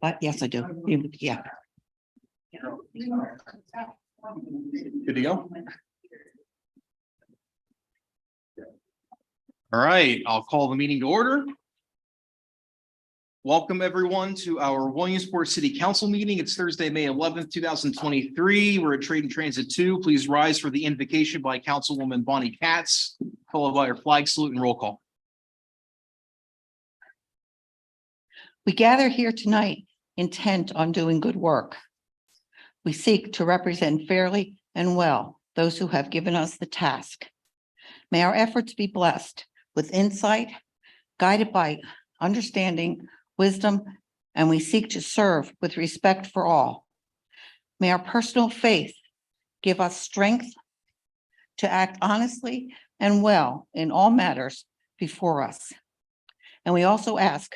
But yes, I do. Yeah. Good to go. All right, I'll call the meeting to order. Welcome, everyone, to our Williamsport City Council meeting. It's Thursday, May 11th, 2023. We're at Trade and Transit 2. Please rise for the invocation by Councilwoman Bonnie Katz, followed by our flag salute and roll call. We gather here tonight intent on doing good work. We seek to represent fairly and well those who have given us the task. May our efforts be blessed with insight, guided by understanding, wisdom, and we seek to serve with respect for all. May our personal faith give us strength to act honestly and well in all matters before us. And we also ask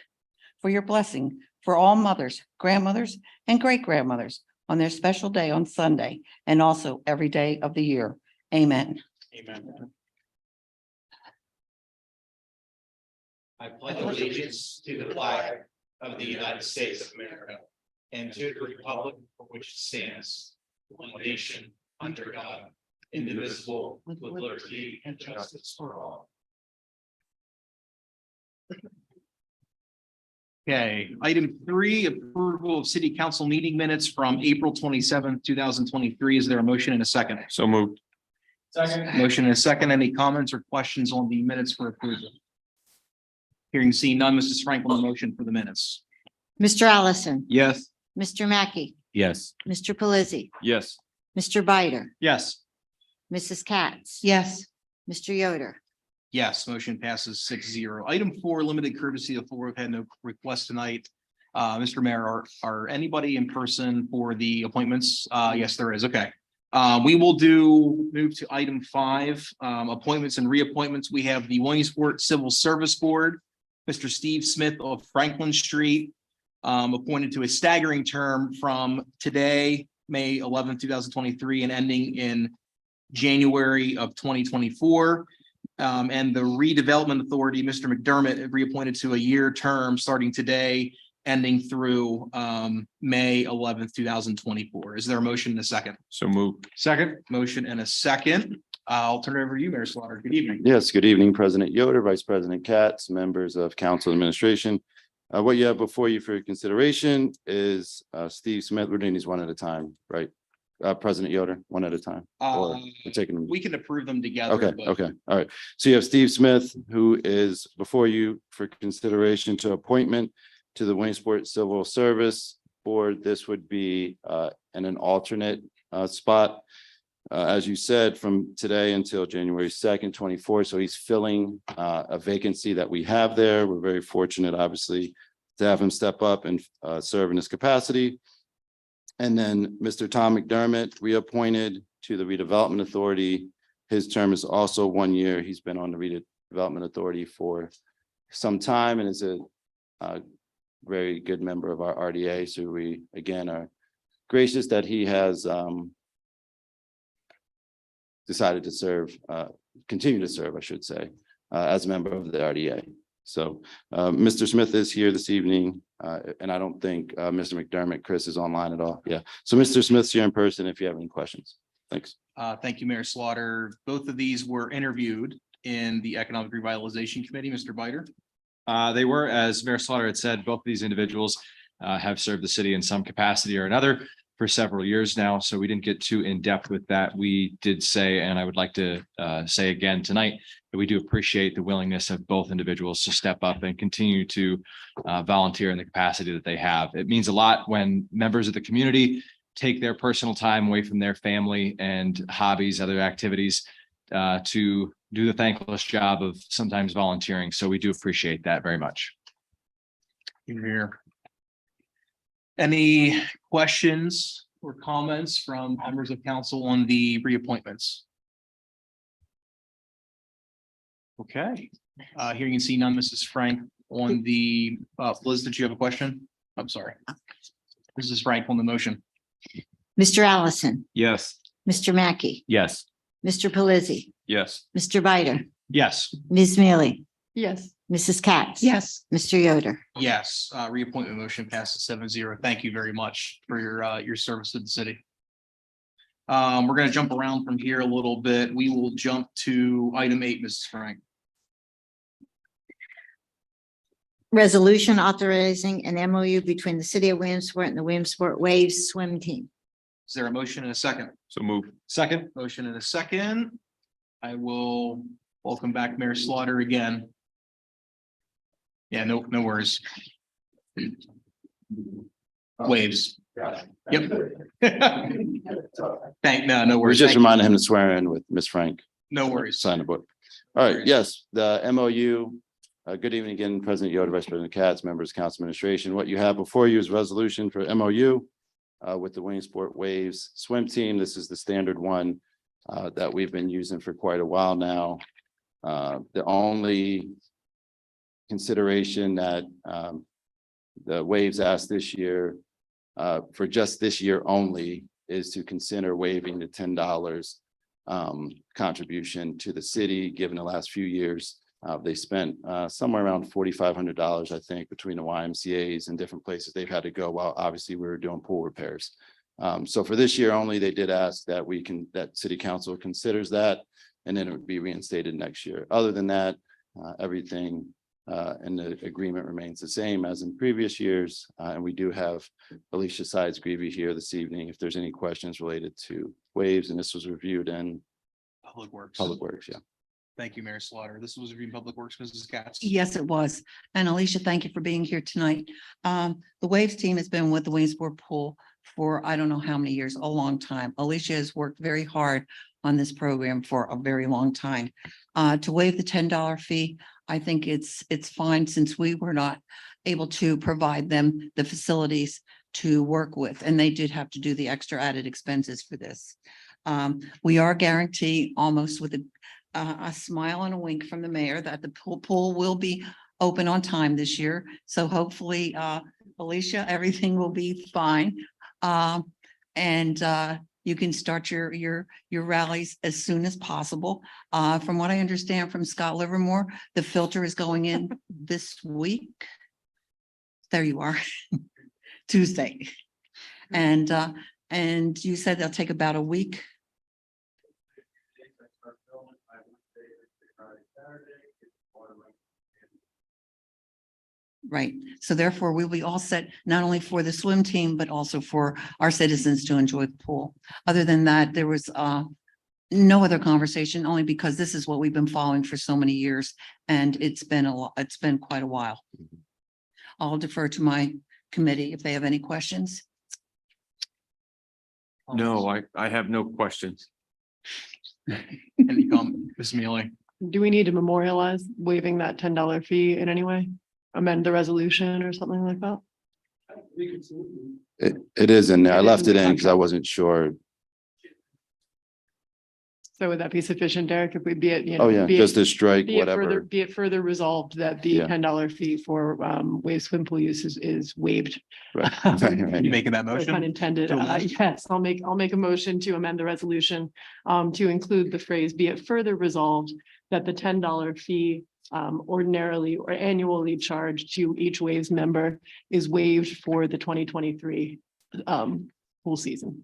for your blessing for all mothers, grandmothers, and great-grandmothers on their special day on Sunday, and also every day of the year. Amen. Amen. I pledge allegiance to the flag of the United States of America and to the republic for which it stands, one nation, under God, indivisible, with liberty and justice for all. Okay, item 3, approval of city council meeting minutes from April 27th, 2023. Is there a motion and a second? So moved. Second. Motion and a second. Any comments or questions on the minutes for approval? Hearing seen none, Mrs. Frank on the motion for the minutes. Mr. Allison. Yes. Mr. Mackey. Yes. Mr. Pelisi. Yes. Mr. Bider. Yes. Mrs. Katz. Yes. Mr. Yoder. Yes, motion passes 6-0. Item 4, limited courtesy of the floor. We've had no requests tonight. Mr. Mayor, are anybody in person for the appointments? Yes, there is. Okay. We will move to item 5, appointments and reappointments. We have the Williamsport Civil Service Board, Mr. Steve Smith of Franklin Street, appointed to a staggering term from today, May 11th, 2023, and ending in January of 2024. And the Redevelopment Authority, Mr. McDermott, reappointed to a year term starting today, ending through May 11th, 2024. Is there a motion and a second? So moved. Second. Motion and a second. I'll turn it over to you, Mayor Slaughter. Good evening. Yes, good evening, President Yoder, Vice President Katz, members of council administration. What you have before you for your consideration is Steve Smith. We're doing these one at a time, right? President Yoder, one at a time. Or we're taking them. We can approve them together. Okay, but- okay, all right. So you have Steve Smith, who is before you for consideration to appointment to the Williamsport Civil Service Board. This would be in an alternate spot. As you said, from today until January 2nd, 24. So he's filling a vacancy that we have there. We're very fortunate, obviously, to have him step up and serve in this capacity. And then Mr. Tom McDermott, reappointed to the Redevelopment Authority. His term is also 1 year. He's been on the Redevelopment Authority for some time and is a very good member of our RDA. So we, again, are gracious that he has decided to serve, continue to serve, I should say, as a member of the RDA. So Mr. Smith is here this evening, and I don't think Mr. McDermott, Chris, is online at all. Yeah. So Mr. Smith's here in person if you have any questions. Thanks. Thank you, Mayor Slaughter. Both of these were interviewed in the Economic Revitalization Committee. Mr. Bider. They were, as Mayor Slaughter had said, both of these individuals have served the city in some capacity or another for several years now. So we didn't get too in depth with that. We did say, and I would like to say again tonight, that we do appreciate the willingness of both individuals to step up and continue to volunteer in the capacity that they have. It means a lot when members of the community take their personal time away from their family and hobbies, other activities, to do the thankless job of sometimes volunteering. So we do appreciate that very much. Here. Any questions or comments from members of council on the reappointments? Okay, here you can see none. Mrs. Frank on the, Liz, did you have a question? I'm sorry. Mrs. Frank on the motion. Mr. Allison. Yes. Mr. Mackey. Yes. Mr. Pelisi. Yes. Mr. Bider. Yes. Ms. Mealy. Yes. Mrs. Katz. Yes. Mr. Yoder. Yes, reappointment motion passes 7-0. Thank you very much for your service to the city. We're gonna jump around from here a little bit. We will jump to item 8, Mrs. Frank. Resolution authorizing an MOU between the city of Williamsport and the Williamsport Waves Swim Team. Is there a motion and a second? So move. Second. Motion and a second. I will welcome back Mayor Slaughter again. Yeah, no worries. Waves. Yep. No We're worries. just Thank you. reminding him to swear in with Ms. Frank, No worries. sign the book. All right, yes, the MOU. Good evening again, President Yoder, Vice President Katz, members, of council administration. What you have before you is resolution for MOU with the Williamsport Waves swim team. This is the standard one that we've been using for quite a while now. The only consideration that the Waves asked this year for just this year only is to consider waiving the $10 contribution to the city, given the last few years. They spent somewhere around $4,500, I think, between the YMCA's and different places they've had to go while obviously we were doing pool repairs. So for this year only, they did ask that that city council considers that, and then it would be reinstated next year. Other than that, everything in the agreement remains the same as in previous years. And we do have Alicia Sides-Greavy here this evening if there's any questions related to waves, and this was reviewed in Public Works. Public Works, yeah. Thank you, Mayor Slaughter. This was reviewed in Public Works, Mrs. Katz. Yes, it was. And Alicia, thank you for being here tonight. The Waves team has been with the Williamsport Pool for I don't know how many years, a long time. Alicia has worked very hard on this program for a very long time. To waive the $10 fee, I think it's fine since we were not able to provide them the facilities to work with, and they did have to do the extra added expenses for this. We are guaranteed almost with a smile and a wink from the mayor that the pool will be open on time this year. So hopefully, Alicia, everything will be fine. And you can start your rallies as soon as possible. From what I understand from Scott Livermore, the filter is going in this week. There you are, Tuesday. And you said they'll take about a week. Right. So therefore, we'll be all set, not only for the swim team, but also for our citizens to enjoy the pool. Other than that, there was no other conversation, only because this is what we've been following for so many years. And it's been quite a while. I'll defer to my committee if they have any questions. No, I have no questions. Any comment, Ms. Mealy? Do we need to memorialize waiving that $10 fee in any way? Amend the resolution or something like that? It is in there. I It is left in it the in because I contract. wasn't sure. So would that be sufficient, Derek, if we be it, Oh, yeah, just to strike be it further, whatever. be it further resolved that the Yeah. $10 fee for wave swim pool use is waived? Right. You making that No pun motion? intended. To amend? Yes, I'll make a motion to amend the resolution to include the phrase, be it further resolved that the $10 fee ordinarily or annually charged to each Waves member is waived for the 2023 pool season.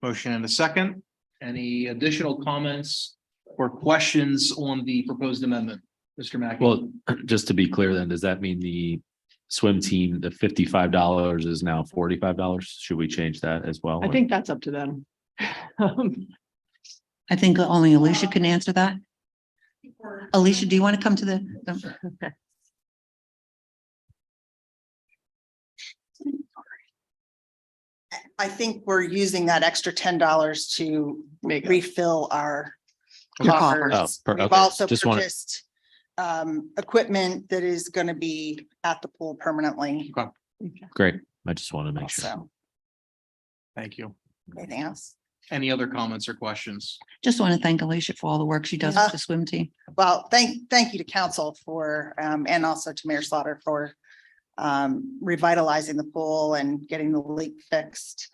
Motion and a second. Any additional comments or questions on the proposed amendment? Mr. Mackey? Well, just to be clear then, does that mean the swim team, the $55 is now $45? Should we change that as well? I think that's up to them. I think only Alicia can answer that. Alicia, do you want to come to the? I think we're using that extra $10 to Make it. refill our Your coffers. coffers. Oh, We've okay. also Just wanna- purchased equipment that is going to be at the pool permanently. Great. I just want to make sure. So, Thank you. anything else? Any other comments or questions? Just want to thank Alicia for all the work she does with the swim team. Well, thank you to council for, and also to Mayor Slaughter for revitalizing the pool and getting the leak fixed.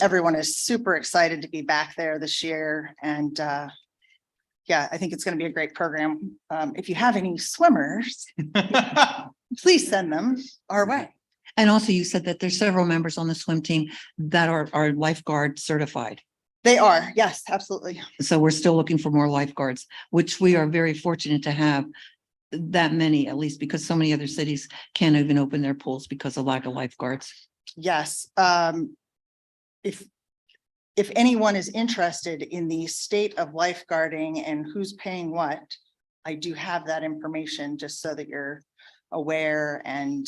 Everyone is super excited to be back there this year and yeah, I think it's going to be a great program. If you have any swimmers, please send them our way. And also you said that there's several members on the swim team that are lifeguard certified. They are, yes, absolutely. So we're still looking for more lifeguards, which we are very fortunate to have that many, at least because so many other cities can't even open their pools because of lack of lifeguards. Yes, if anyone is interested in the state of lifeguarding and who's paying what, I do have that information just so that you're aware and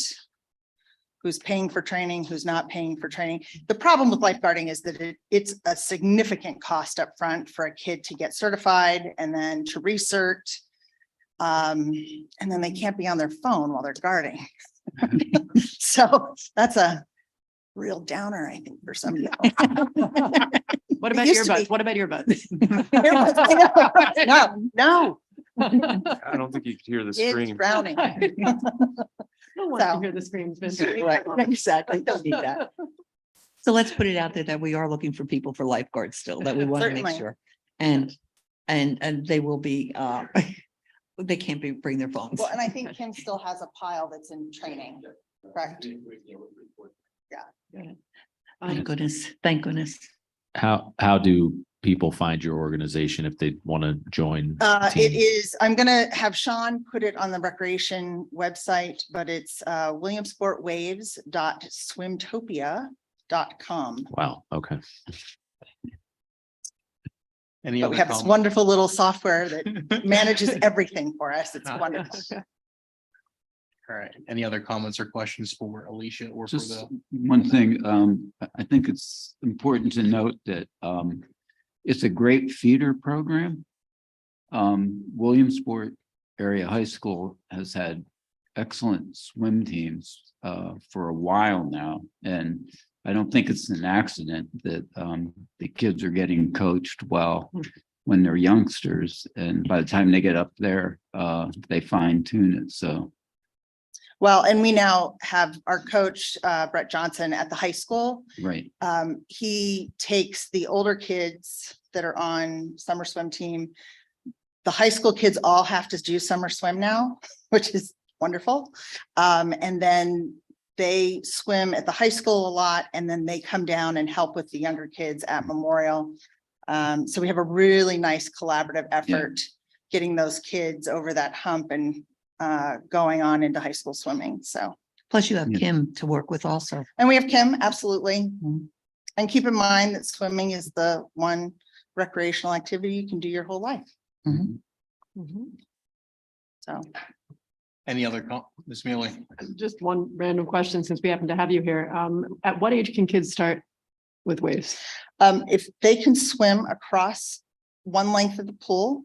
who's paying for training, who's not paying for training. The problem with lifeguarding is that it's a significant cost up front for a kid to get certified and then to recert. And then they can't be on their phone while they're guarding. So that's a real downer, I think, for some people. What It about used to earbuds? be. What about earbuds? No, I don't think you could hear the it's drowning. No one can So- hear the screams. Vince. Right, exactly. Don't need that. So let's put it out there that we are looking for people for lifeguards still, that we want to make Certainly. sure. And they will be, they can't bring their phones. Well, and I think Kim still has a pile that's in training, correct? Thank goodness, thank goodness. How do people find your organization if they want to join? the It team? is, I'm gonna have Sean put it on the recreation website, but it's williamsportwaves.swimtopia.com. Wow, okay. Any But other we have this comments? wonderful little software that manages everything for us. It's wonderful. All right, any other comments or questions for Alicia or for Just the? one thing, I think it's important to note that it's a great feeder program. Williamsport Area High School has had excellent swim teams for a while now, and I don't think it's an accident that the kids are getting coached well when they're youngsters, and by the time they get up there, they fine tune it. So Well, and we now have our coach, Brett Johnson at the high school. right. He takes the older kids that are on summer swim team. The high school kids all have to do summer swim now, which is wonderful. And then they swim at the high school a lot, and then they come down and help with the younger kids at Memorial. So we have a really nice collaborative effort getting those kids over that hump and going on into high school swimming. So, Plus you have Yeah. Kim to work with also. and we have Kim, absolutely. Mhm. And keep in mind that swimming is the one recreational activity you can do your whole life. Mhm. So, Any other, Ms. Mealy? Just one random question, since we happen to have you here. At what age can kids start with waves? if they can swim across one length of the pool,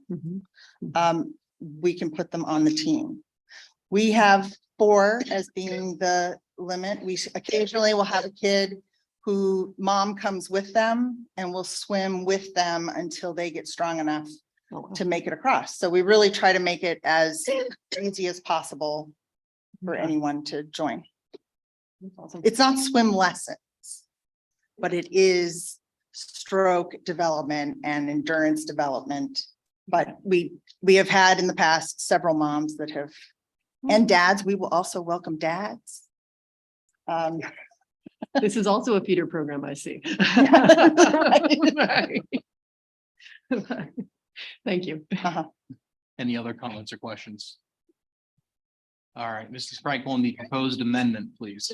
we can put them on the team. We have 4 as being the limit. We occasionally will have a kid who mom comes with them and will swim with them until they get strong enough to make it across. So we really try to make it as easy as possible for anyone to join. Awesome. It's not swim lessons, but it is stroke development and endurance development. But we have had in the past several moms that have, and dads, we will also welcome dads. This is also a feeder program, I see. Thank you. Any other comments or questions? All right, Mrs. Franklin, the proposed amendment, please.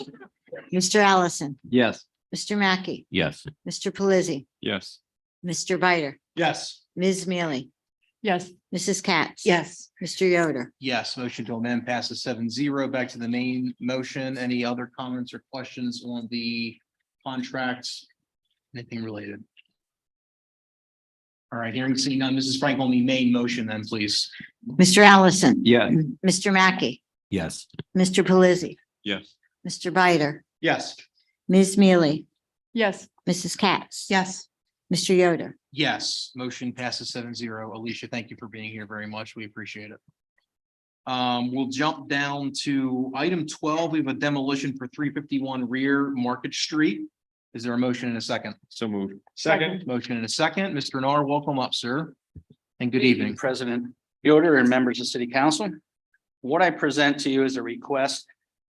Mr. Allison, Yes. Mr. Mackey, Yes. Mr. Pelisi, Yes. Mr. Bider, Yes. Ms. Mealy, Yes, Mrs. Katz. Yes, Mr. Yoder. Yes, motion to amend passes 7-0. Back to the main motion. Any other comments or questions on the contracts? Anything related? All right, hearing seeing none, Mrs. Franklin, the main motion then, please. Mr. Allison. Yeah. Mr. Mackey, Yes. Mr. Pelisi, Yes. Mr. Bider, Yes. Ms. Mealy, yes, Mrs. Katz. yes. Mr. Yoder. Yes, motion passes 7-0. Alicia, thank you for being here very much. We appreciate it. We'll jump down to item 12. We have a demolition for 351 Rear Market Street. Is there a motion in a second? So moved. Second. Motion in a second. Mr. Nar, welcome up, sir. And good evening. President Yoder and members of City Council. What I present to you is a request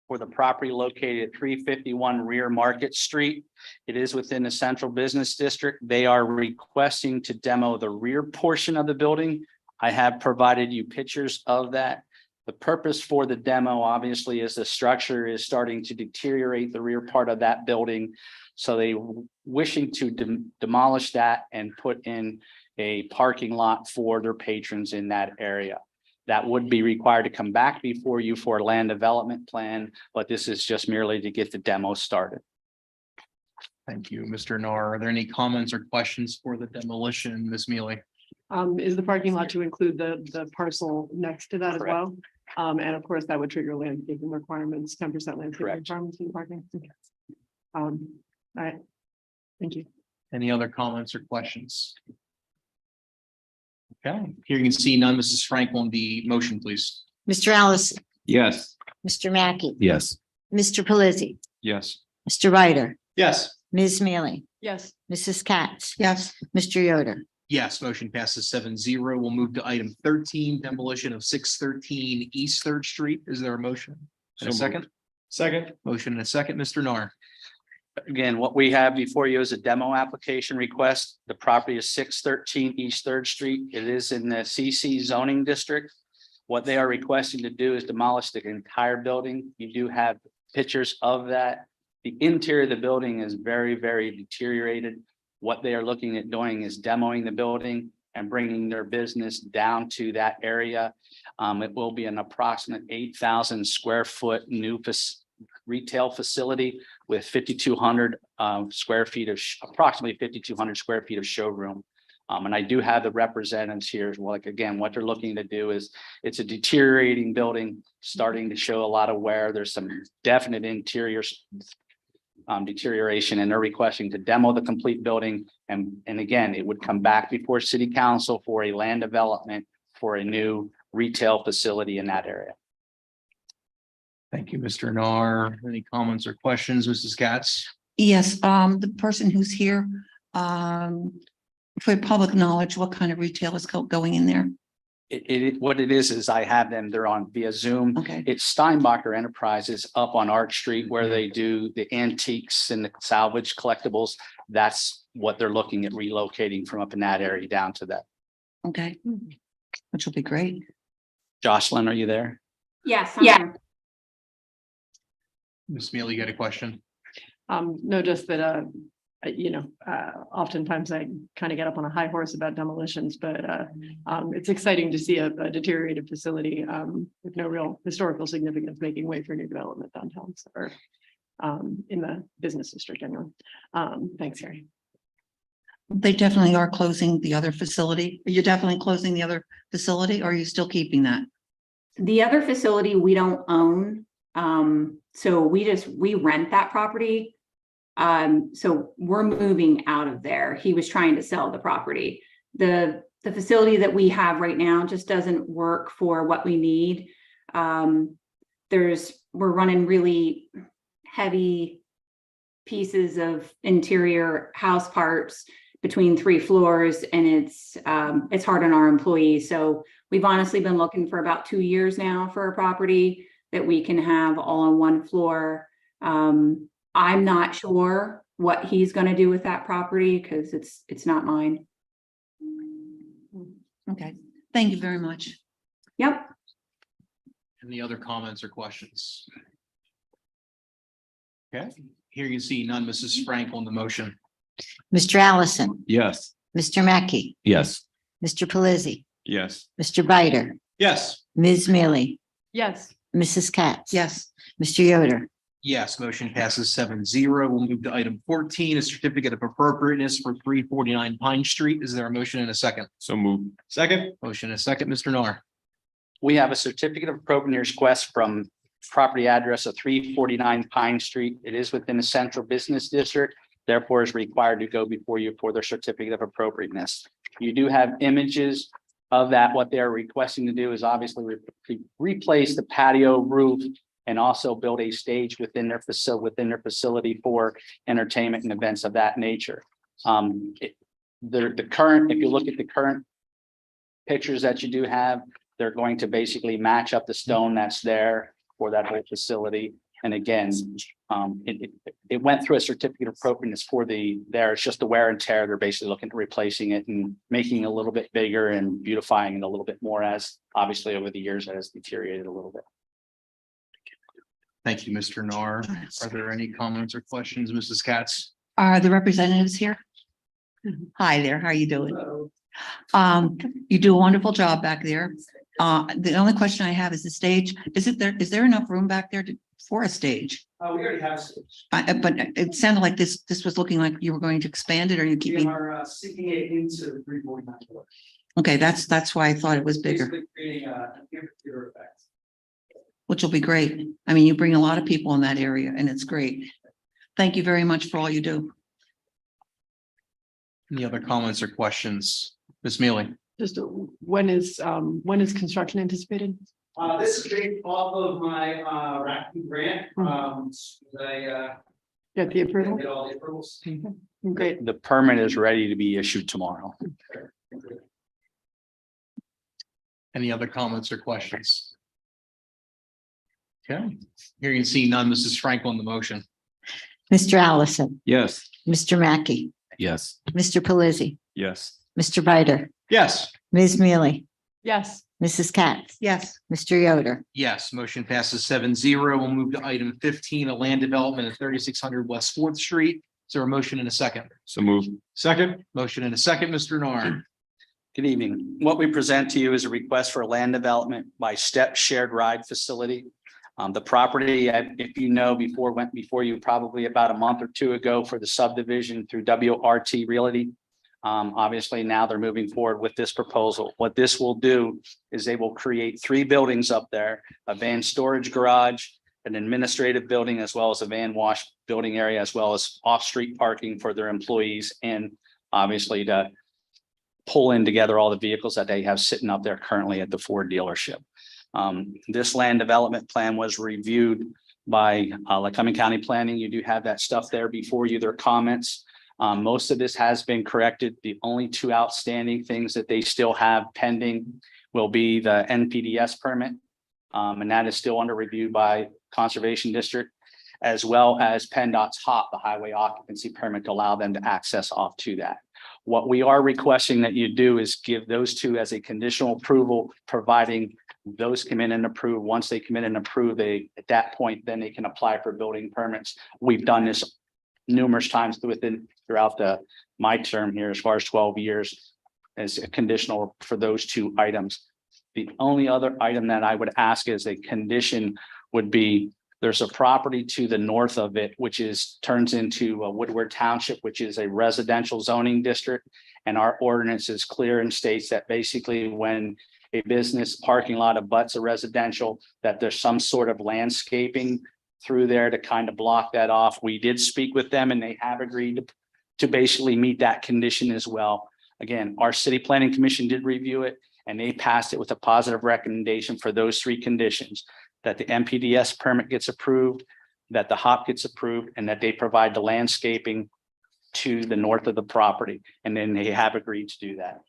for the property located at 351 Rear Market Street. It is within the Central Business District. They are requesting to demo the rear portion of the building. I have provided you pictures of that. The purpose for the demo, obviously, is the structure is starting to deteriorate the rear part of that building. So they wishing to demolish that and put in a parking lot for their patrons in that area. That would be required to come back before you for a land development plan, but this is just merely to get the demo started. Thank you, Mr. Nar. Are there any comments or questions for the demolition, Ms. Mealy? Is the parking lot to include the parcel next to that as Correct. well? And of course, that would trigger landscaping requirements, 10% landscaping Correct. requirements in parking. All right. Thank you. Any other comments or questions? Okay, here you can see none. Mrs. Franklin, the motion, please. Mr. Allison, Yes. Mr. Mackey, Yes. Mr. Pelisi, Yes. Mr. Ryder, Yes. Ms. Mealy, Yes. Mrs. Katz, Yes, Mr. Yoder. Yes, motion passes 7-0. We'll move to item 13, demolition of 613 East Third Street. Is there a motion? And a second? Second. Motion and a second, Mr. Nar. Again, what we have before you is a demo application request. The property is 613 East Third Street. It is in the CC zoning district. What they are requesting to do is demolish the entire building. You do have pictures of that. The interior of the building is very, very deteriorated. What they are looking at doing is demoing the building and bringing their business down to that area. It will be an approximate 8,000 square foot new retail facility with 5,200 square feet of approximately 5,200 square feet of showroom. And I do have the representatives here. Well, like, again, what they're looking to do is it's a deteriorating building, starting to show a lot of wear. There's some definite interior deterioration, and they're requesting to demo the complete building. And again, it would come back before City Council for a land development for a new retail facility in that area. Thank you, Mr. Nar. Any comments or questions, Mrs. Katz? yes, the person who's here, for public knowledge, what kind of retail is going in there? What it is I have them, they're on via Zoom. Okay, It's Steinbacher Enterprises up on Arch Street where they do the antiques and the salvage collectibles. That's what they're looking at relocating from up in that area down to that. okay, which will be great. Jocelyn, are you there? Yes. Ms. Mealy, you got a question? No, just that, oftentimes I kind of get up on a high horse about demolitions, but it's exciting to see a deteriorated facility with no real historical significance making way for new development downtown or in the business district anyway. Thanks, Harry. They definitely are closing the other facility. You're definitely closing the other facility, or are you still keeping that? The other facility we don't own. So we rent that property. So we're moving out of there. He was trying to sell the property. The facility that we have right now just doesn't work for what we need. We're running really heavy pieces of interior house parts between 3 floors, and it's hard on our employees. So we've honestly been looking for about 2 years now for a property that we can have all on one floor. I'm not sure what he's going to do with that property because it's not mine. Okay, thank you very much. Yep. Any other comments or questions? Okay, here you can see none. Mrs. Franklin, the motion. Mr. Allison, Yes. Mr. Mackey, Yes. Mr. Pelisi, Yes. Mr. Ryder, Yes. Ms. Mealy, Yes. Mrs. Katz. Yes, Mr. Yoder. Yes, motion passes 7-0. We'll move to item 14, a certificate of appropriateness for 349 Pine Street. Is there a motion and a second? So moved. Second. Motion and a second, Mr. Nar. We have a certificate of appropriateness request from property address of 349 Pine Street. It is within the Central Business District, therefore is required to go before you for their certificate of appropriateness. You do have images of that. What they're requesting to do is obviously replace the patio roof and also build a stage within their facility for entertainment and events of that nature. The current, if you look at the current pictures that you do have, they're going to basically match up the stone that's there for that whole facility. And again, it went through a certificate of appropriateness for it's just the wear and tear. They're basically looking at replacing it and making it a little bit bigger and beautifying it a little bit more, as obviously over the years it has deteriorated a little bit. Thank you, Mr. Nar. Are there any comments or questions, Mrs. Katz? Are the representatives here? Hi there, how are you doing? You do a wonderful job back there. The only question I have is the stage. Is there enough room back there for a stage? We already have stage. But it sounded like this was looking like you were going to expand it, or you We keeping? are sinking it into 349. Okay, that's why I thought it was bigger, Basically creating an amphitheater effect. which will be great. I mean, you bring a lot of people in that area and it's great. Thank you very much for all you do. Any other comments or questions? Ms. Mealy? Just when is construction anticipated? This is based off of my Raccoon grant. I Get the approval? get all the approvals. Great. The permit is ready to be issued tomorrow. Any other comments or questions? Okay, here you can see none. Mrs. Frankel on the motion. Mr. Allison, Yes. Mr. Mackey, Yes. Mr. Pelisi, Yes. Mr. Bider, Yes. Ms. Mealy, Yes. Mrs. Katz, Yes. Mr. Yoder. Yes, motion passes 7-0. We'll move to item 15, a land development at 3600 West Fourth Street. Is there a motion and a second? So move. Second. Motion and a second, Mr. Nar. Good evening. What we present to you is a request for land development by Step Shared Ride Facility. The property, if you know, went before you probably about a month or two ago for the subdivision through WRT Realty. Obviously now they're moving forward with this proposal. What this will do is they will create 3 buildings up there, a van storage garage, an administrative building, as well as a van wash building area, as well as off-street parking for their employees, and obviously to pull in together all the vehicles that they have sitting up there currently at the Ford dealership. This land development plan was reviewed by Lycoming County Planning. You do have that stuff there before you, their comments. Most of this has been corrected. The only 2 outstanding things that they still have pending will be the NPDS permit. And that is still under review by Conservation District, as well as PennDOT's HOP, the highway occupancy permit, to allow them to access off to that. What we are requesting that you do is give those 2 as a conditional approval, providing those come in and approve. Once they come in and approve, at that point, then they can apply for building permits. We've done this numerous times throughout my term here, as far as 12 years, as a conditional for those 2 items. The only other item that I would ask as a condition would be, there's a property to the north of it, which turns into Woodward Township, which is a residential zoning district. And our ordinance is clear and states that basically when a business parking lot abuts a residential, that there's some sort of landscaping through there to kind of block that off. We did speak with them and they have agreed to basically meet that condition as well. Again, our city planning commission did review it and they passed it with a positive recommendation for those 3 conditions: that the NPDS permit gets approved, that the HOP gets approved, and that they provide the landscaping to the north of the property. And then they have agreed to do that.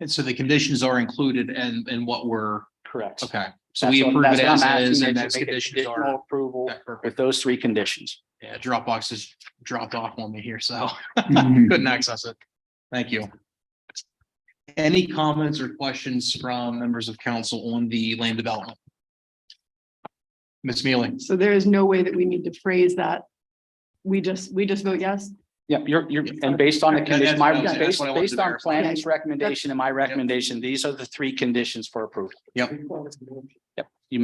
And so the conditions are included in what we're, Correct. okay. So we approve it as is, and that's conditions are. Conditional approval Okay, perfect. with those 3 conditions. Yeah, Dropbox is dropped off on me here, so couldn't access it. Thank you. Any comments or questions from members of council on the land development? Ms. Mealy? So there is no way that we need to phrase that. We just vote yes. Yeah, and based on the That- condition, that's what I wanted based to on verify. planning's recommendation and my recommendation, these are the 3 conditions for approval. Yep. Yep, you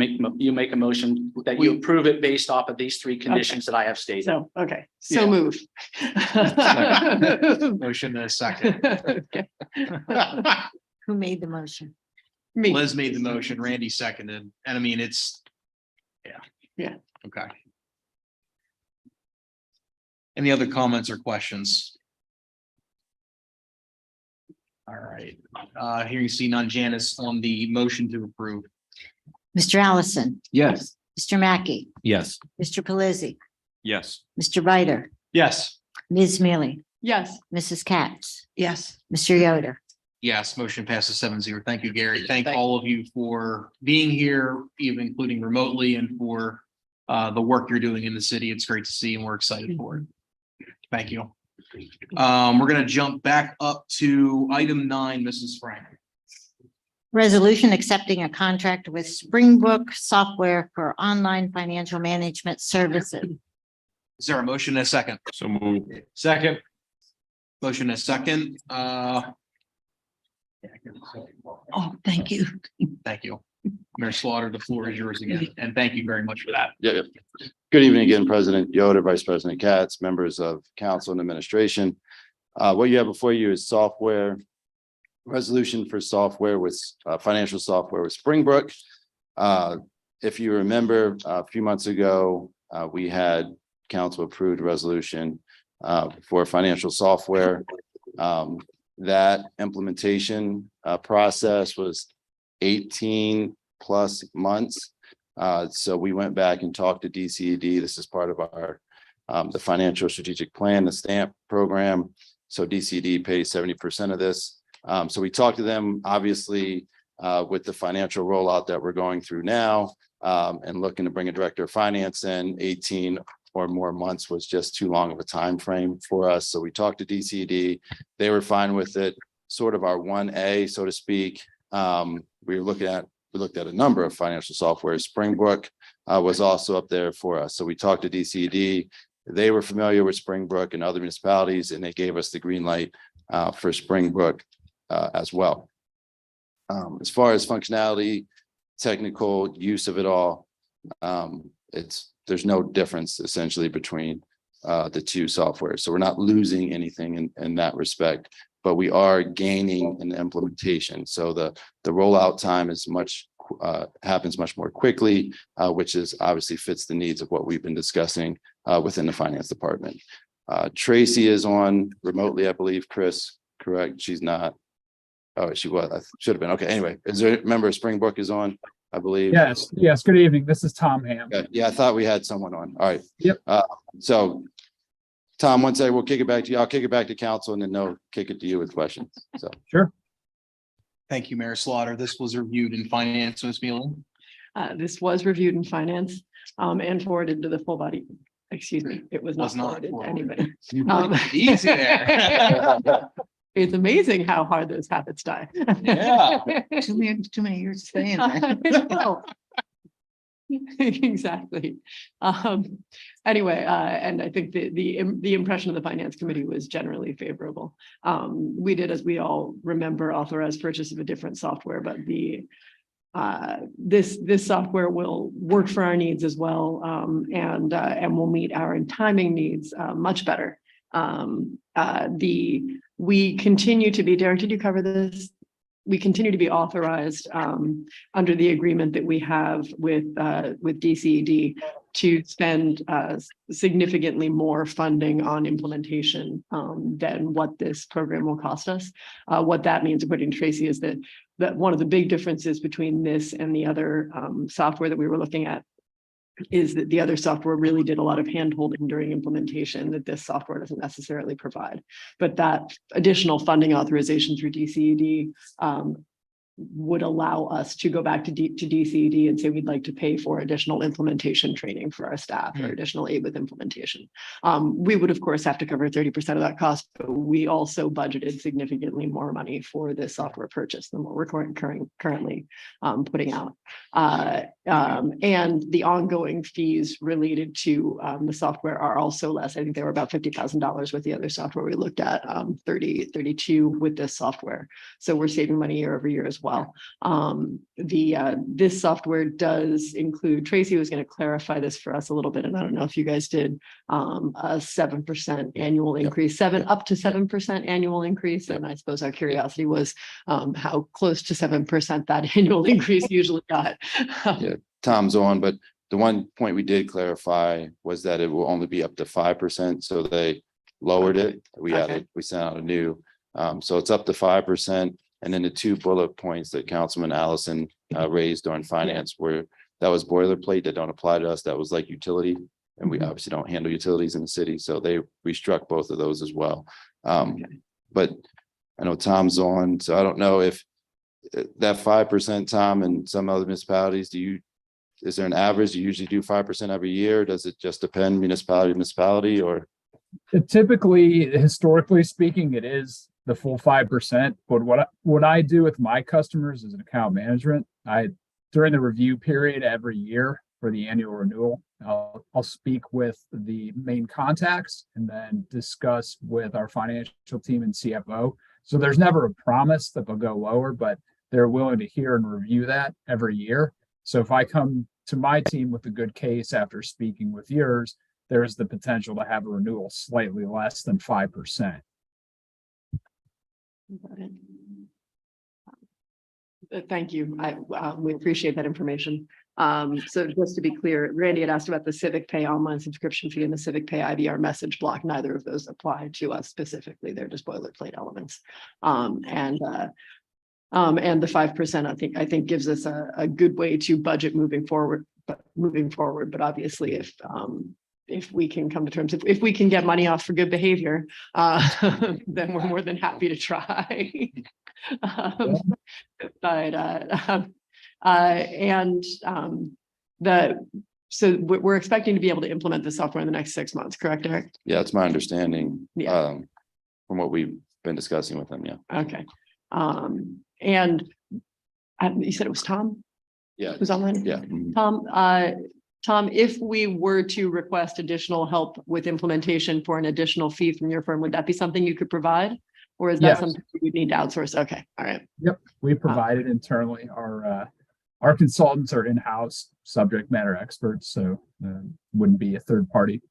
make a motion that you approve it based off of these 3 conditions that I have stated. So, okay, so Yeah. move. Motion and a second. Okay. Who made the motion? Me. Liz made the motion, Randy seconded, and I mean, it's. Yeah. Yeah. Okay. Any other comments or questions? All right, here you see none. Janice on the motion to approve. Mr. Allison, Yes. Mr. Mackey, Yes. Mr. Pelisi, Yes. Mr. Bider, Yes. Ms. Mealy, Yes. Mrs. Katz, Yes. Mr. Yoder. Yes, motion passes 7-0. Thank you, Gary. Thank all of you for being here, even including remotely, and for the work you're doing in the city. It's great to see, and we're excited for it. Thank you. We're gonna jump back up to item 9, Mrs. Frank. Resolution accepting a contract with Springbrook Software for online financial management services. Is there a motion and a second? So move. Second. Motion and a second. Oh, thank you. Thank you. Mayor Slaughter, the floor is yours again, and thank you very much for that. Yeah. Good evening again, President Yoder, Vice President Katz, members of council and administration. What you have before you is software, resolution for software with financial software with Springbrook. If you remember, a few months ago, we had council approved resolution for financial software. That implementation process was 18 plus months. So we went back and talked to DCED. This is part of our the financial strategic plan, the STAMP program. So DCED pays 70% of this. So we talked to them, obviously, with the financial rollout that we're going through now, and looking to bring a director of finance in. 18 or more months was just too long of a time frame for us. So we talked to DCD. They were fine with it, sort of our 1A, so to speak. We looked at a number of financial software. Springbrook was also up there for us. So we talked to DCD. They were familiar with Springbrook and other municipalities, and they gave us the green light for Springbrook as well. As far as functionality, technical use of it all, there's no difference essentially between the two softwares. So we're not losing anything in that respect, but we are gaining in implementation. So the rollout time is happens much more quickly, which is obviously fits the needs of what we've been discussing within the finance department. Tracy is on remotely, I believe. Chris, correct? She's not. Oh, she was. I should have been. Okay. Anyway, is there a member of Springbrook is on? I believe. Yes. Good evening. This is Tom Ham. Yeah, I thought we had someone on. All right. Yep. So Tom, one second, we'll kick it back to you. I'll kick it back to council and then they'll kick it to you with questions. So Sure. Thank you, Mayor Slaughter. This was reviewed in finance, Ms. Mealing. This was reviewed in finance and forwarded to the full body. Excuse me, it was not forwarded to anybody. Easy there. It's amazing how hard those habits die. Yeah. Too many years staying I there. know. Exactly. Anyway, and I think the impression of the finance committee was generally favorable. We did, as we all remember, authorize purchase of a different software, but this software will work for our needs as well, and will meet our timing needs much better. We continue to be, Derek, did you cover this? We continue to be authorized under the agreement that we have with DCED to spend significantly more funding on implementation than what this program will cost us. What that means, according to Tracy, is that one of the big differences between this and the other software that we were looking at is that the other software really did a lot of hand-holding during implementation that this software doesn't necessarily provide. But that additional funding authorization through DCED would allow us to go back to DCED and say we'd like to pay for additional implementation training for our staff or additional aid with implementation. We would, of course, have to cover 30% of that cost, but we also budgeted significantly more money for this software purchase than what we're currently putting out. And the ongoing fees related to the software are also less. I think they were about $50,000 with the other software we looked at, 32 with this software. So we're saving money year over year as well. This software does include, Tracy was going to clarify this for us a little bit, and I don't know if you guys did, a 7% annual increase, up to 7% annual increase. And I suppose our curiosity was how close to 7% that annual increase usually got. Yeah, Tom's on, but the one point we did clarify was that it will only be up to 5%. So they lowered it. We sent out a new, so it's up to 5%. And then the two bullet points that Councilman Allison raised on finance were, that was boilerplate that don't apply to us. That was like utility. And we obviously don't handle utilities in the city. So we struck both of those as well. But I know Tom's on, so I don't know if that 5%, Tom, and some other municipalities, is there an average? Do you usually do 5% every year? Does it just depend municipality to municipality, or? Typically, historically speaking, it is the full 5%. But what I do with my customers is an account management. During the review period every year for the annual renewal, I'll speak with the main contacts and then discuss with our financial team and CFO. So there's never a promise that they'll go lower, but they're willing to hear and review that every year. So if I come to my team with a good case after speaking with yours, there's the potential to have a renewal slightly less than 5%. Thank you. We appreciate that information. So just to be clear, Randy had asked about the Civic Pay online subscription fee and the Civic Pay IVR message block. Neither of those apply to us specifically. They're just boilerplate elements. And the 5%, I think gives us a good way to budget moving forward. But obviously, if we can come to terms, if we can get money off for good behavior, then we're more than happy to try. So we're expecting to be able to implement the software in the next 6 months, correct, Eric? Yeah, it's my understanding. Yeah. From what we've been discussing with them, yeah. Okay. And you said it was Tom? Yeah. Who's online? Yeah. Tom, if we were to request additional help with implementation for an additional fee from your firm, would that be something you could provide? Or is that Yes. something you'd need to outsource? Okay, all right. Yep, we provide it internally. Our consultants are in-house subject matter experts, so wouldn't be a third party.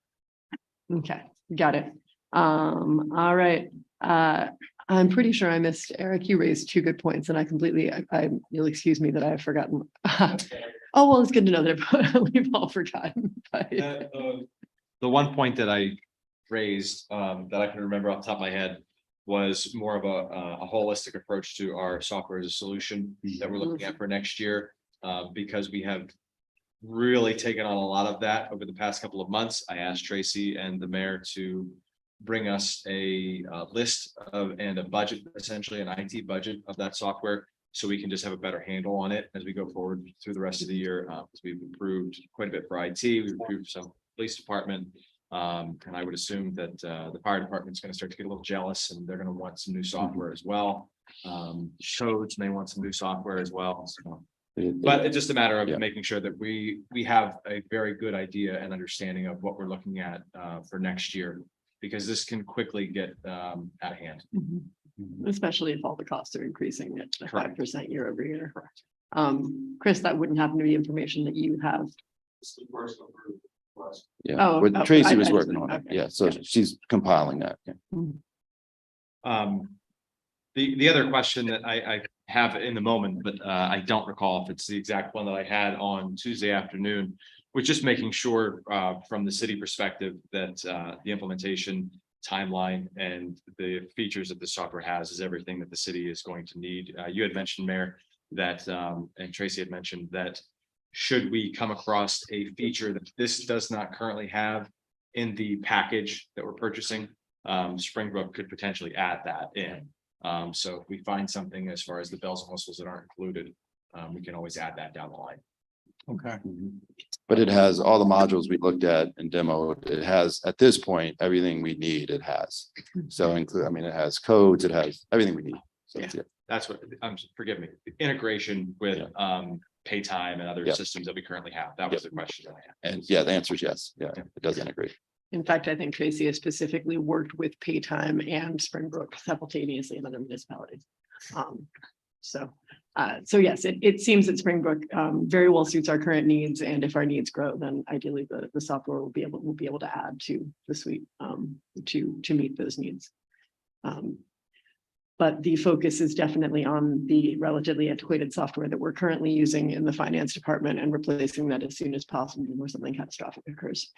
Okay, got it. All right. I'm pretty sure I missed, Eric, you raised 2 good points and you'll excuse me that I have forgotten. Oh, well, it's good to know that we've all forgotten. But The one point that I raised that I can remember off the top of my head was more of a holistic approach to our software as a solution that we're looking at for next year. Because we have really taken on a lot of that over the past couple of months. I asked Tracy and the mayor to bring us a list of and a budget, essentially an IT budget of that software, so we can just have a better handle on it as we go forward through the rest of the year. Because we've improved quite a bit for IT, we've improved some police department. And I would assume that the fire department's going to start to get a little jealous, and they're going to want some new software as well. Codes may want some new software as well. So, but it's just a matter of making sure that we have a very good idea and understanding of what we're looking at for next year, because this can quickly get out of hand. especially if all the costs are increasing at 5% year over year. Chris, that wouldn't happen to be information that you have. Yeah, Oh, what oh, Tracy I- was I working see. on it. Okay. Yeah, so she's compiling that. Yeah. The other question that I have in the moment, but I don't recall if it's the exact one that I had on Tuesday afternoon, was just making sure from the city perspective that the implementation timeline and the features that the software has is everything that the city is going to need. You had mentioned, Mayor, that and Tracy had mentioned that should we come across a feature that this does not currently have in the package that we're purchasing, Springbrook could potentially add that in. So if we find something as far as the bells and whistles that aren't included, we can always add that down the line. Okay. But it has all the modules we looked at and demoed. It has, at this point, everything we need. It has. So include, I mean, it has codes, it has everything we need. So, Yeah. That's what, forgive me, integration with Paytime and other Yeah. systems that we currently have. That was the question that I had. And yeah, the answer is yes. Yeah, it does integrate. In fact, I think Tracy has specifically worked with Paytime and Springbrook simultaneously in other municipalities. So yes, it seems that Springbrook very well suits our current needs, and if our needs grow, then ideally the software will be able to add to the suite to meet those needs. But the focus is definitely on the relatively antiquated software that we're currently using in the finance department and replacing that as soon as possible before something catastrophic occurs.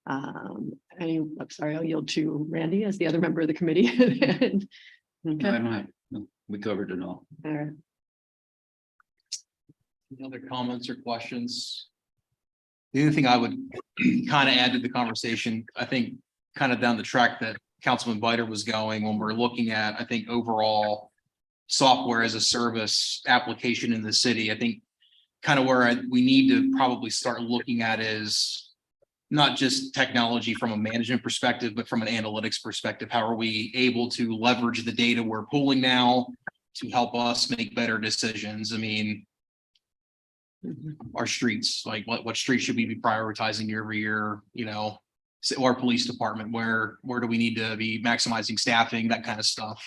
I'm sorry, I'll yield to Randy as the other member of the committee. Okay. We covered it all. All right. Any other comments or questions? The only thing I would kind of add to the conversation, I think kind of down the track that Councilman Biter was going when we're looking at, I think, overall software as a service application in the city. I think kind of where we need to probably start looking at is not just technology from a management perspective, but from an analytics perspective. How are we able to leverage the data we're pulling now to help us make better decisions? I mean, our streets, like what streets should we be prioritizing year over year? You know, our police department, where do we need to be maximizing staffing, that kind of stuff.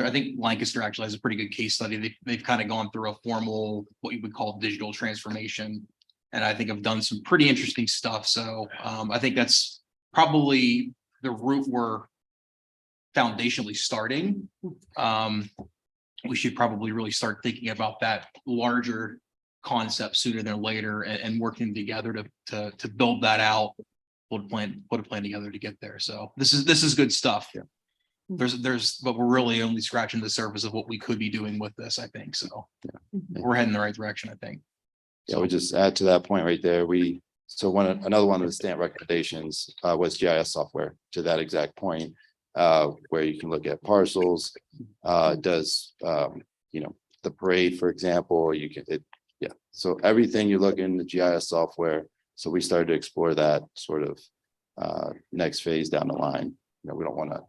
I think Lancaster actually has a pretty good case study. They've kind of gone through a formal, what you would call digital transformation. And I think I've done some pretty interesting stuff. So I think that's probably the route we're foundationally starting. We should probably really start thinking about that larger concept sooner than later and working together to build that out. Put a plan together to get there. So this is good stuff. Yeah. But we're really only scratching the surface of what we could be doing with this, I think. So we're heading in the right direction, I think. Yeah, we just add to that point right there. Another one of the stamp recommendations was GIS software, to that exact point, where you can look at parcels, does the parade, for example, so everything you look in the GIS software. So we started to explore that sort of next phase down the line. We don't want 1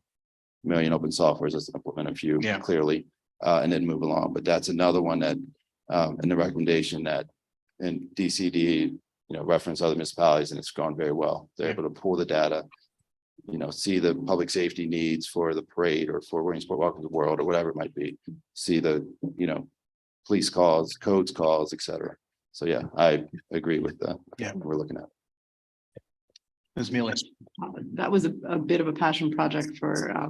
million open softwares, let's implement a few clearly, and then move along. But that's another one that in the recommendation that in DCD, reference other municipalities, and it's gone very well. They're able to pull the data, see the public safety needs for the parade or for Williamsport Welcome to the World or whatever it might be. See the, police calls, codes calls, et cetera. So yeah, I agree with that. Yeah, we're looking at. Ms. Mealy. That was a bit of a passion project for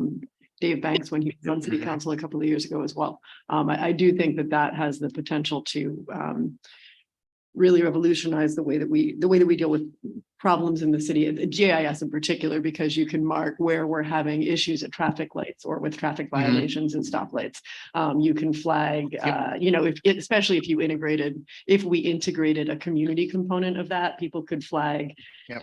Dave Banks when he was on city council a couple of years ago as well. I do think that has the potential to really revolutionize the way that we deal with problems in the city, GIS in particular, because you can mark where we're having issues at traffic lights or with traffic violations and stoplights. You can flag, especially if we integrated a community component of that, people could flag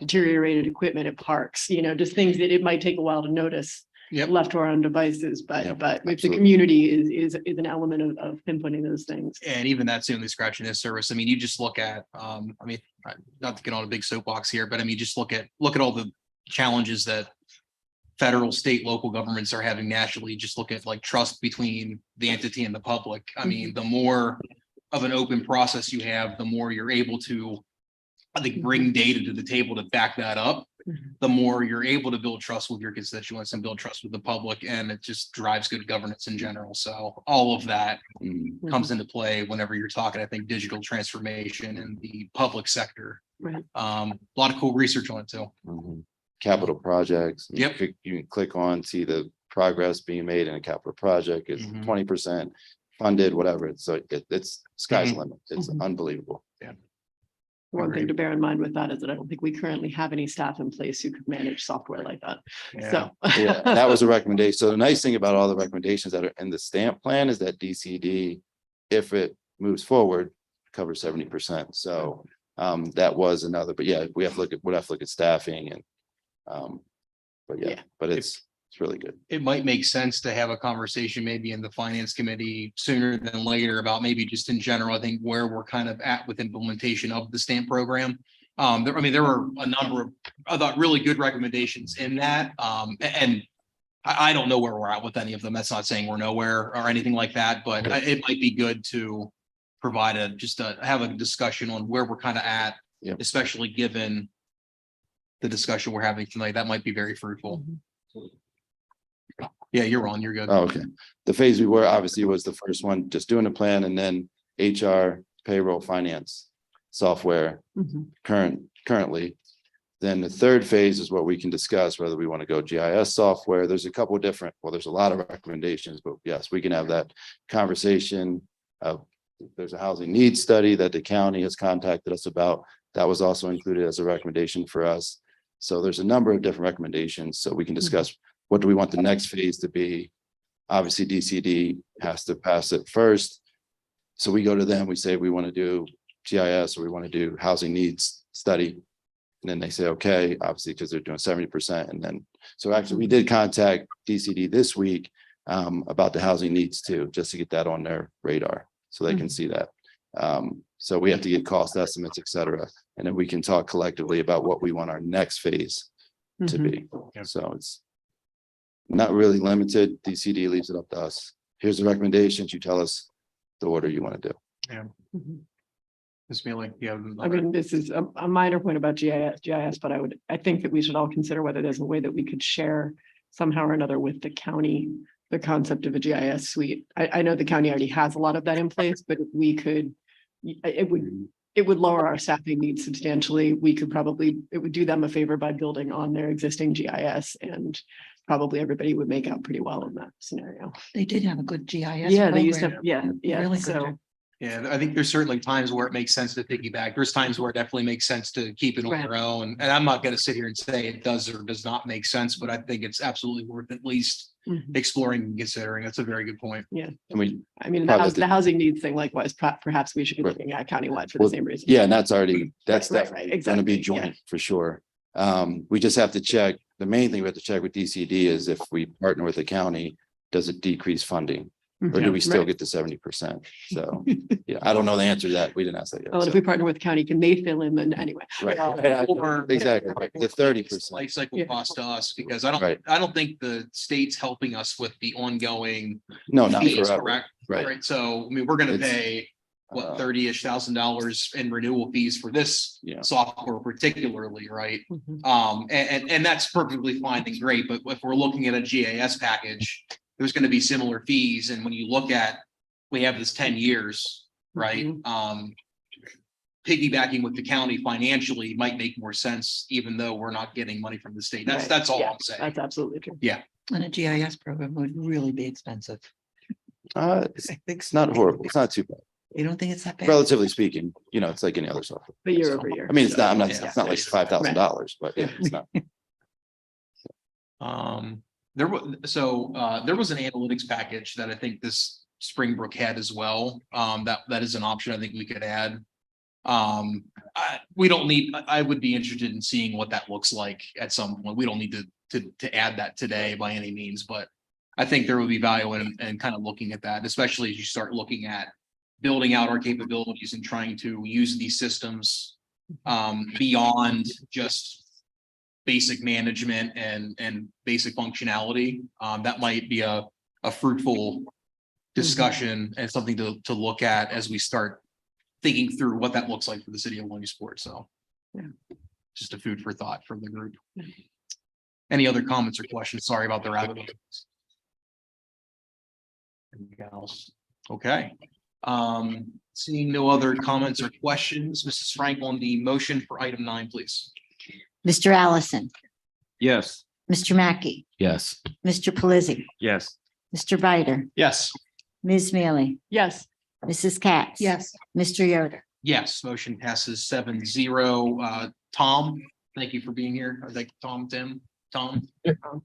deteriorated equipment at parks, just things that it might take a while to notice. Left to our own devices, but if the community is an element of pinpointing those things. And even that's only scratching this service. I mean, you just look at, not to get on a big soapbox here, but I mean, just look at all the challenges that federal, state, local governments are having nationally. Just look at like trust between the entity and the public. I mean, the more of an open process you have, the more you're able to, I think, bring data to the table to back that up. The more you're able to build trust with your constituents and build trust with the public, and it just drives good governance in general. So all of that comes into play whenever you're talking, I think, digital transformation in the public sector. Right. A lot of cool research on it too. Capital projects. Yep. You can click on, see the progress being made in a capital project is 20% funded, whatever. It's sky's the limit. It's unbelievable. Yeah. One thing to bear in mind with that is that I don't think we currently have any staff in place who could manage software like that. So that was a recommendation. So the nice thing about all the recommendations that are in the stamp plan is that DCD, if it moves forward, covers 70%. So that was another, but yeah, we'll have to look at staffing and but it's really good. It might make sense to have a conversation maybe in the finance committee sooner than later about maybe just in general, I think where we're kind of at with implementation of the stamp program. There were a number of, I thought, really good recommendations in that. And I don't know where we're at with any of them. That's not saying we're nowhere or anything like that, but it might be good to provide have a discussion on where we're kind of at, especially given the discussion we're having tonight. That might be very fruitful. Yeah, you're on. You're good. Oh, okay. The phase we were obviously was the first one, just doing a plan, and then HR, payroll, finance, software currently. Then the third phase is what we can discuss, whether we want to go GIS software. There's a couple different, there's a lot of recommendations, but yes, we can have that conversation. There's a housing needs study that the county has contacted us about. That was also included as a recommendation for us. So there's a number of different recommendations. So we can discuss what do we want the next phase to be. Obviously, DCD has to pass it first. So we go to them, we say we want to do GIS or we want to do housing needs study. And then they say, okay, obviously, because they're doing 70%. And then So actually, we did contact DCD this week about the housing needs too, just to get that on their radar, so they can see that. So we have to get cost estimates, et cetera, and then we can talk collectively about what we want our next phase to be. Yeah. So it's not really limited. DCD leaves it up to us. Here's the recommendations. You tell us the order you want to do. Ms. Mealy, yeah. I mean, this is a minor point about GIS, but I think that we should all consider whether there's a way that we could share somehow or another with the county, the concept of a GIS suite. I know the county already has a lot of that in place, but if we could, it would lower our staffing needs substantially. We could probably, it would do them a favor by building on their existing GIS, and probably everybody would make out pretty well in that scenario. They did have a good GIS. Yeah, they used to, program. yeah, Really good. so. Yeah, I think there's certainly times where it makes sense to piggyback. There's times where it definitely makes sense to keep it on Right. your own. And I'm not gonna sit here and say it does or does not make sense, but I think it's absolutely worth at least Mhm. exploring and considering. That's a very good point. Yeah, And we, I mean, Probably the housing needs thing likewise, perhaps we should be Right. looking at countywide for the Well, same reason. yeah, and that's already, that's Right, definitely right, gonna be exactly, yeah. joint for sure. We just have to check, the main thing we have to check with DCD is if we partner with the county, does it decrease funding? Or do we still Right. get to 70%? So, yeah, I don't know the answer to that. We didn't ask that yet. Well, if so. we partner with the county, can they fill in then anyway? Right. Or- Exactly, right. The 30%. Life cycle Yeah. cost to us, because I Right. don't think the state's helping us with the ongoing No, not fees, forever. correct? Right. So, I mean, we're gonna It's, pay what, Uh, $30,000 in renewal fees for this Yeah. software particularly, right? Mhm. And that's perfectly fine and great, but if we're looking at a GIS package, there's gonna be similar fees, and when you look at, we have this 10 years, right? Piggybacking with the county financially might make more sense, even though we're not getting money from the state. Right. That's all Yeah, I'm saying. That's absolutely true. And a GIS program would really be expensive. It's not horrible. It's not too bad. You don't think it's that bad? Relatively speaking, it's like any other software. But year So, over year. I mean, it's not, I'm not, Yeah. it's not like $5,000, but yeah, it's not. There was an analytics package that I think this Springbrook had as well. That is an option I think we could add. We don't need, I would be interested in seeing what that looks like at some point. We don't need to add that today by any means, but I think there would be value in kind of looking at that, especially as you start looking at building out our capabilities and trying to use these systems beyond just basic management and basic functionality. That might be a fruitful discussion and something to look at as we start thinking through what that looks like for the city of Williamsport. So Yeah. just a food for thought for the group. Any other comments or questions? Sorry about the rabbit. Anything else? Okay. Seeing no other comments or questions, Mrs. Frank, on the motion for item 9, please. Mr. Allison, Yes. Mr. Mackey, Yes. Mr. Pelisi, Yes. Mr. Bider, Yes. Ms. Mealy, Yes, Mrs. Katz. Yes. Mr. Yoder. Yes, motion passes 7-0. Tom, thank you for being here. I think Tim.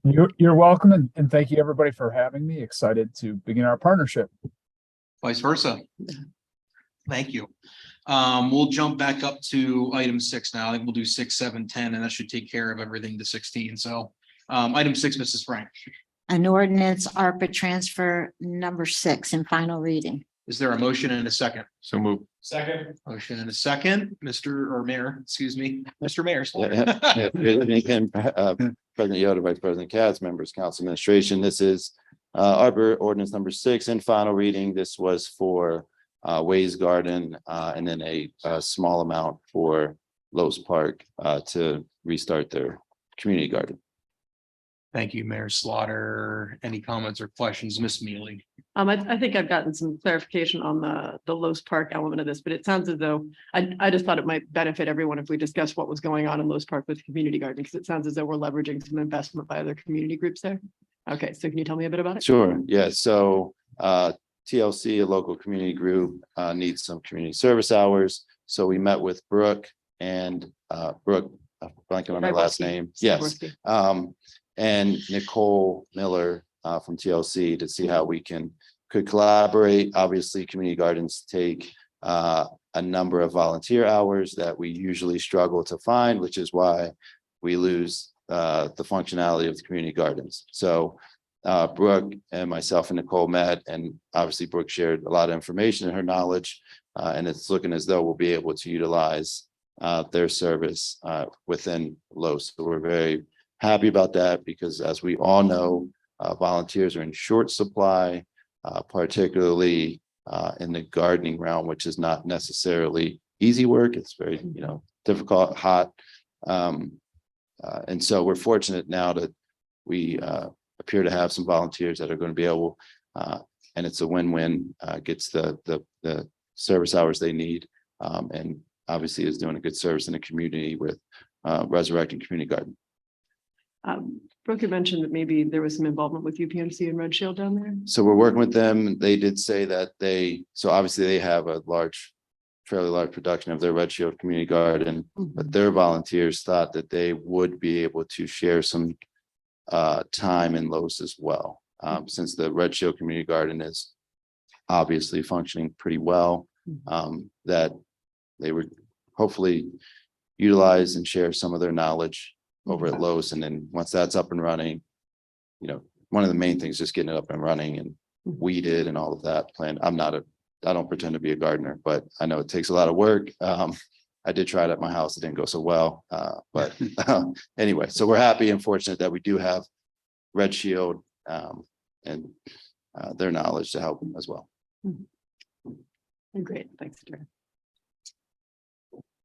You're welcome, and thank you everybody for having me. Excited to begin our partnership. Vice versa. Thank you. We'll jump back up to item 6 now. I think we'll do 6, 7, 10, and that should take care of everything to 16. So item 6, Mrs. Frank, An ordinance ARPA transfer number 6 in final reading. is there a motion and a second? So move. Second. Motion and a second, Mayor, excuse me, Mr. Mayor. Again, President Yoder, Vice President Katz, members, council administration, this is Arbor ordinance number 6 in final reading. This was for Ways Garden and then a small amount for Lowe's Park to restart their community garden. Thank you, Mayor Slaughter. Any comments or questions, Ms. Mealy? I think I've gotten some clarification on the Lowe's Park element of this, but it sounds as though I just thought it might benefit everyone if we discussed what was going on in Lowe's Park with the community garden, because it sounds as though we're leveraging some investment by other community groups there. Okay, so can you tell me a bit about it? Sure, yeah, so TLC, a local community group, needs some community service hours. So we met with Brooke and Brooke, blanking on her last name, yes. And Nicole Miller from TLC to see how we could collaborate. Obviously, community gardens take a number of volunteer hours that we usually struggle to find, which is why we lose the functionality of the community gardens. So Brooke and myself and Nicole met, and obviously Brooke shared a lot of information and her knowledge. And it's looking as though we'll be able to utilize their service within Los. So we're very happy about that because, as we all know, volunteers are in short supply, particularly in the gardening realm, which is not necessarily easy work. It's very, difficult, hot. And so we're fortunate now that we appear to have some volunteers that are going to be able, and it's a win-win, gets the service hours they need, and obviously is doing a good service in the community with resurrecting community garden. Brooke had mentioned that maybe there was some involvement with UPMC and Red Shield down there. So we're working with them. They did say that so obviously they have a fairly large production of their Red Shield community garden, but their volunteers thought that they would be able to share some time in Los as well. Since the Red Shield community garden is obviously functioning pretty well, that they would hopefully utilize and share some of their knowledge over at Los. And then once that's up and running, one of the main things is just getting it up and running and weeded and all of that plan. I don't pretend to be a gardener, but I know it takes a lot of work. I did try it at my house. It didn't go so well. But anyway, so we're happy and fortunate that we do have Red Shield and their knowledge to help them as well. Great, thanks, Jerry.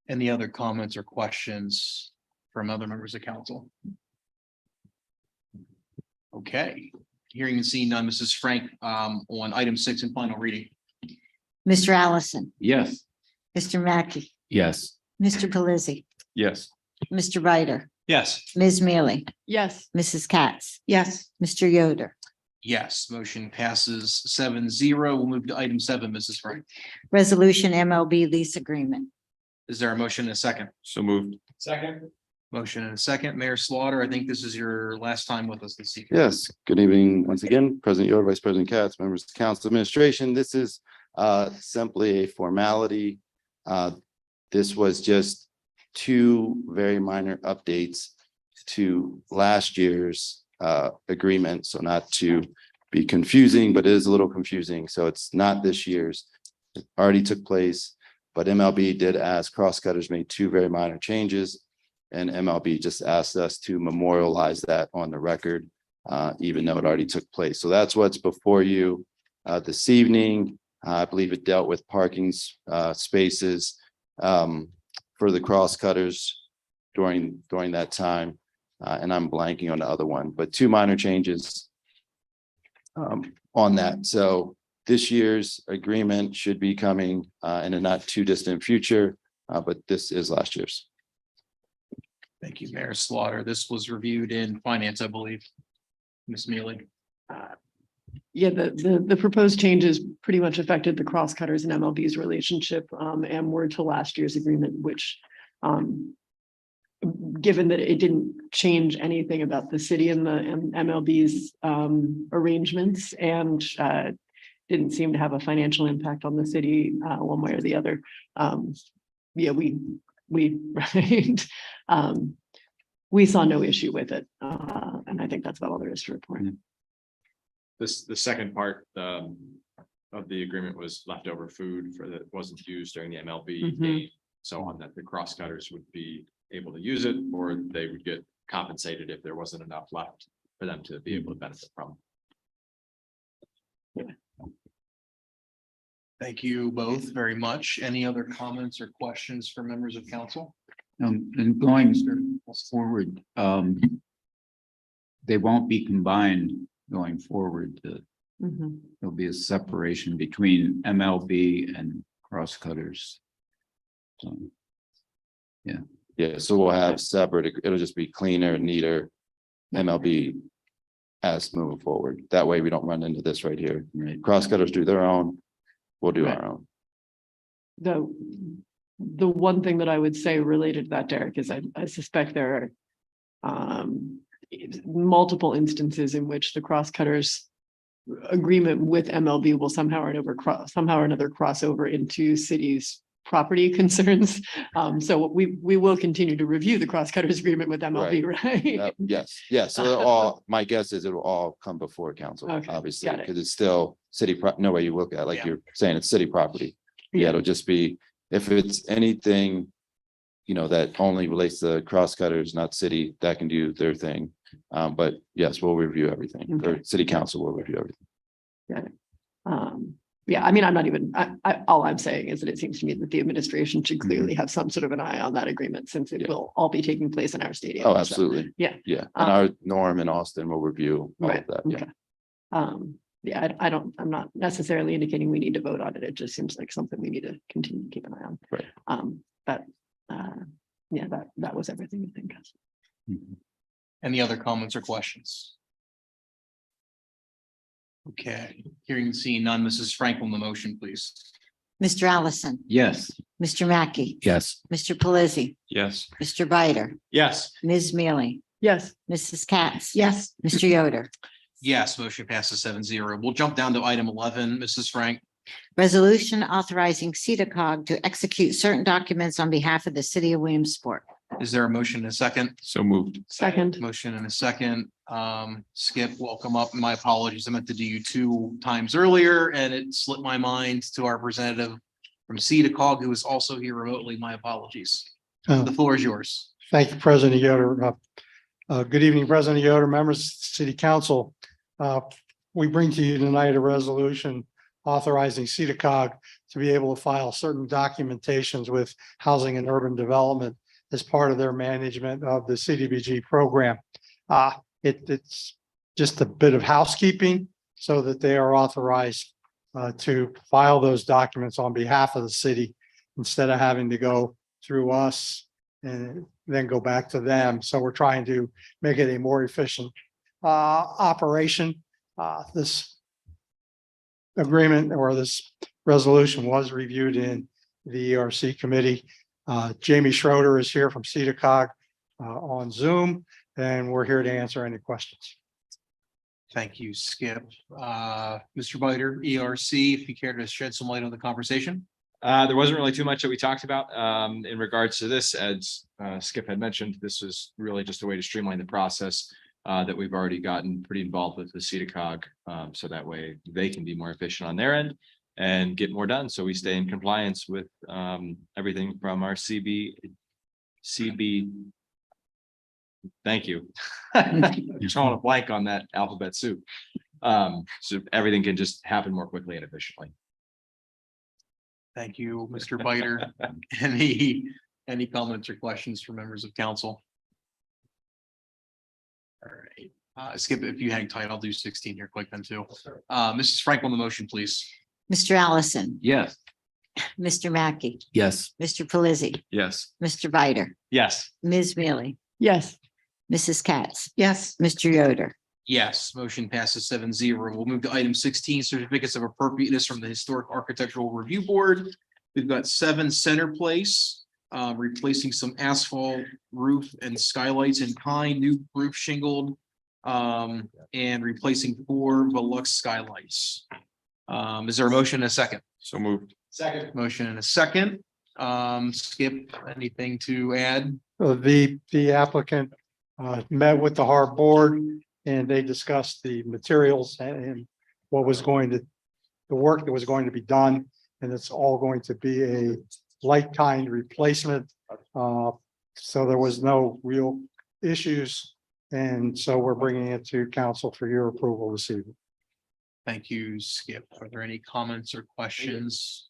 Any other comments or questions from other members of council? Okay, hearing and seeing none, Mrs. Frank, on item 6 and final reading. Mr. Allison, Yes. Mr. Mackey, Yes. Mr. Pelisi, Yes. Mr. Ryder, Yes. Ms. Mealy, Yes. Mrs. Katz, Yes. Mr. Yoder. Yes, motion passes 7-0. We'll move to item 7, Mrs. Frank. Resolution MLB lease agreement. Is there a motion and a second? So moved. Second. Motion and a second. Mayor Slaughter, I think this is your last time with us this evening. Yes, good evening once again, President Yoder, Vice President Katz, members of the council administration. This is simply a formality. This was just 2 very minor updates to last year's agreement. So not to be confusing, but it is a little confusing. So it's not this year's. It already took place, but MLB did ask, Crosscutters made 2 very minor changes. And MLB just asked us to memorialize that on the record, even though it already took place. So that's what's before you this evening. I believe it dealt with parking spaces for the Crosscutters during that time. And I'm blanking on the other one, but 2 minor changes on that. So this year's agreement should be coming in a not too distant future, but this is last year's. Thank you, Mayor Slaughter. This was reviewed in finance, I believe. Ms. Mealy. Yeah, the proposed changes pretty much affected the Crosscutters and MLB's relationship and were to last year's agreement, which given that it didn't change anything about the city and the MLB's arrangements and didn't seem to have a financial impact on the city one way or the other. Yeah, we saw no issue with it. And I think that's about all there is to report. The second part of the agreement was leftover food that wasn't used during the MLB game. So on that, the Crosscutters would be able to use it, or they would get compensated if there wasn't enough left for them to be able to benefit from. Thank you both very much. Any other comments or questions for members of council? And going forward, they won't be combined going forward. There'll be a separation between MLB and Crosscutters. So, yeah, so we'll have separate, it'll just be cleaner, neater MLB as moving forward. That way we don't run into this right here. right. Crosscutters do their own, we'll do our own. The one thing that I would say related to that, Derek, is I suspect there are multiple instances in which the Crosscutters agreement with MLB will somehow or another cross over into cities property concerns. So we will continue to review the cross-cutters agreement with MLB, right? Yes, so it'll all, my guess is it'll all come before council, Okay, obviously, got it. because it's still no way you look at it, like Yeah. you're saying, it's city property. Yeah, it'll just be, if it's anything, that only relates to crosscutters, not city, that can do their thing. But yes, we'll review everything, or Okay. city council will review everything. Yeah, I mean, I'm not even, all I'm saying is that it seems to me that the administration should clearly have some sort of an eye on that agreement, since it Yeah. will all be taking place in our stadium. Oh, So, absolutely. yeah. Yeah, and our Norm and Austin will review all Right, of that. Yeah. okay. Yeah, I'm not necessarily indicating we need to vote on it. It just seems like something we need to continue to keep an eye on. Right. But, yeah, that was everything, I think. Any other comments or questions? Okay, hearing and seeing none, Mrs. Franklin, the motion, please. Mr. Allison, Yes. Mr. Mackey, Yes. Mr. Pelisi, Yes. Mr. Bider, Yes. Ms. Mealy, Yes. Mrs. Katz. Yes. Mr. Yoder. Yes, motion passes 7-0. We'll jump down to item 11, Mrs. Frank. Resolution authorizing CEDACOG to execute certain documents on behalf of the city of Williamsport. Is there a motion and a second? So moved. Second. Motion and a second. Skip, welcome up. My apologies. I meant to do you 2 times earlier and it slipped my mind to our representative from CEDACOG, who is also here remotely. My apologies. The floor is yours. Thank you, President Yoder. Good evening, President Yoder, members of the City Council. We bring to you tonight a resolution authorizing CEDACOG to be able to file certain documentations with Housing and Urban Development as part of their management of the CDBG program. It's just a bit of housekeeping so that they are authorized to file those documents on behalf of the city instead of having to go through us and then go back to them. So we're trying to make it a more efficient operation. This agreement or this resolution was reviewed in the ERC committee. Jamie Schroeder is here from CEDACOG on Zoom, and we're here to answer any questions. Thank you, Skip. Mr. Bider, ERC, if you care to shed some light on the conversation. There wasn't really too much that we talked about in regards to this. As Skip had mentioned, this is really just a way to streamline the process that we've already gotten pretty involved with the CEDACOG. So that way they can be more efficient on their end and get more done. So we stay in compliance with everything from our CB. Thank you. You're drawing a blank on that alphabet soup. So everything can just happen more quickly and efficiently. Thank you, Mr. Bider. Any comments or questions from members of council? All right, Skip, if you hang tight, I'll do 16 here quick then too. Mrs. Frank on the motion, please. Mr. Allison, Yes. Mr. Mackey, Yes. Mr. Pelisi, Yes. Mr. Bider, Yes. Ms. Mealy, Yes. Mrs. Katz, Yes. Mr. Yoder. Yes, motion passes 7-0. We'll move to item 16, certificates of appropriateness from the Historic Architectural Review Board. We've got 7 Center Place, replacing some asphalt roof and skylights in pine, new roof shingled, and replacing 4 Velux skylights. Is there a motion and a second? So moved. Second. Motion and a second. Skip, anything to add? The applicant met with the HARB board and they discussed the materials and what was the work that was going to be done. And it's all going to be a like-kind replacement. So there was no real issues. And so we're bringing it to council for your approval this evening. Thank you, Skip. Are there any comments or questions?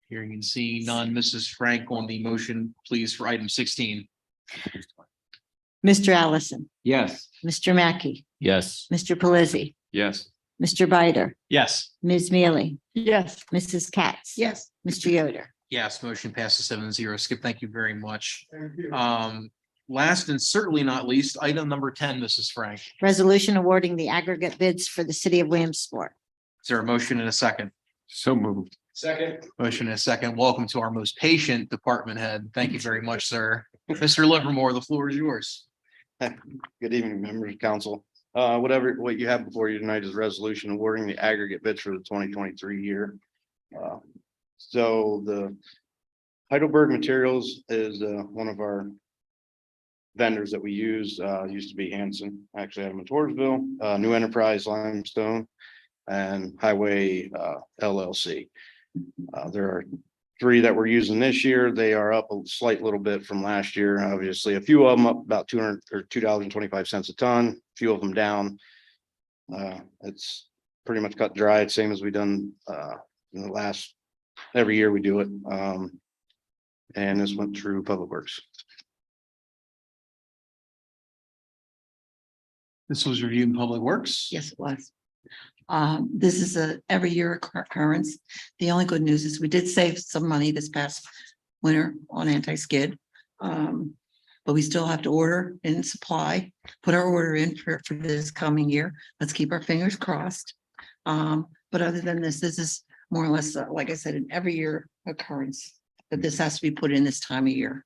Hearing and seeing none. Mrs. Frank on the motion, please, for item 16. Mr. Allison, Yes. Mr. Mackey, Yes. Mr. Pelisi, Yes. Mr. Bider, Yes. Ms. Mealy, Yes. Mrs. Katz. Yes. Mr. Yoder. Yes, motion passes 7-0. Skip, thank you very much. Last and certainly not least, item number 10, Mrs. Frank. Resolution awarding the aggregate bids for the city of Williamsport. Is there a motion and a second? So moved. Second. Motion and a second. Welcome to our most patient department head. Thank you very much, sir. Mr. Livermore, the floor is yours. Good evening, members of council. What you have before you tonight is a resolution awarding the aggregate bids for the 2023 year. So the Heidelberg Materials is one of our vendors that we use, used to be Hanson, actually out of Montoursville, New Enterprise Limestone, and Highway LLC. There are 3 that we're using this year. They are up a slight little bit from last year. Obviously, a few of them up about 200 or $2.25 a ton, a few of them down. It's pretty much cut dry. It's same as we done in the last, every year we do it. And this went through Public Works. This was reviewed in Public Works. Yes, it was. This is a every year occurrence. The only good news is we did save some money this past winter on anti-skid. But we still have to order and supply, put our order in for this coming year. Let's keep our fingers crossed. But other than this is more or less, like I said, an every year occurrence that this has to be put in this time of year.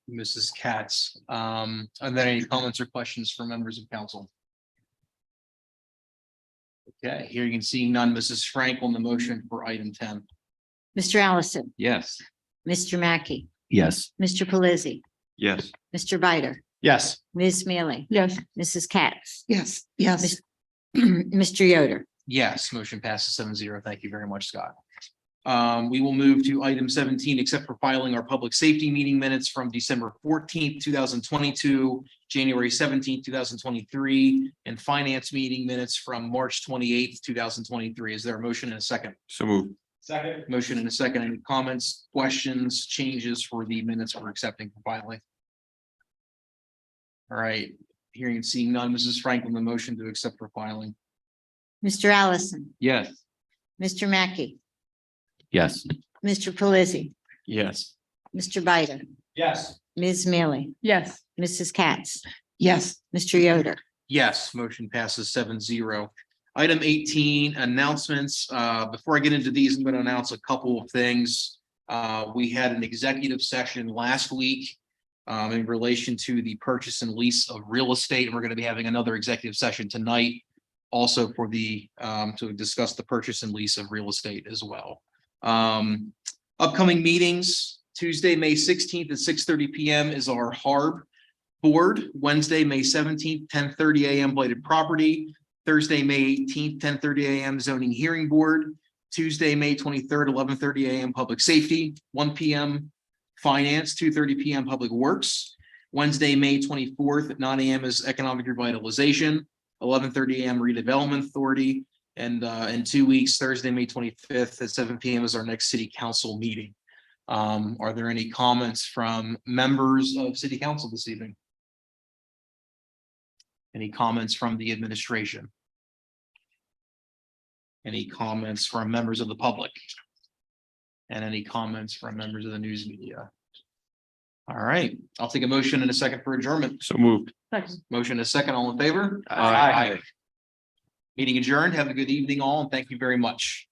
Mrs. Katz, are there any comments or questions from members of council? Okay, hearing and seeing none, Mrs. Frank on the motion for item 10. Mr. Allison, Yes. Mr. Mackey, Yes. Mr. Pelisi, Yes. Mr. Bider, Yes. Ms. Mealy, Yes. Mrs. Katz, Yes, yes, Mr. Yoder. Yes, motion passes 7-0. Thank you very much, Scott. We will move to item 17, except for filing our public safety meeting minutes from December 14th, 2022, January 17th, 2023, and finance meeting minutes from March 28th, 2023. Is there a motion and a second? So moved. Second. Motion and a second. Any comments, questions, changes for the minutes we're accepting for filing? All right, hearing and seeing none, Mrs. Franklin, the motion to accept for filing. Mr. Allison, Yes. Mr. Mackey, Yes. Mr. Pelisi, Yes. Mr. Bider, Yes. Ms. Mealy, Yes. Mrs. Katz, yes. Mr. Yoder. Yes, motion passes 7-0. Item 18, announcements. Before I get into these, I'm going to announce a couple of things. We had an executive session last week in relation to the purchase and lease of real estate, and we're going to be having another executive session tonight also for the to discuss the purchase and lease of real estate as well. Upcoming meetings, Tuesday, May 16th at 6:30 p.m. is our HARB board. Wednesday, May 17th, 10:30 a.m. blighted property. Thursday, May 18th, 10:30 a.m. zoning hearing board. Tuesday, May 23rd, 11:30 a.m. public safety, 1 p.m. finance, 2:30 p.m. public works. Wednesday, May 24th at 9 a.m. is economic revitalization, 11:30 a.m. redevelopment authority. And in 2 weeks, Thursday, May 25th at 7 p.m. is our next city council meeting. Are there any comments from members of city council this evening? Any comments from the administration? Any comments from members of the public? And any comments from members of the news media? All right, I'll take a motion in a second for adjournment. So moved. Second. Motion in a second, all in favor? Aye. Meeting adjourned. Have a good evening all, and thank you very much.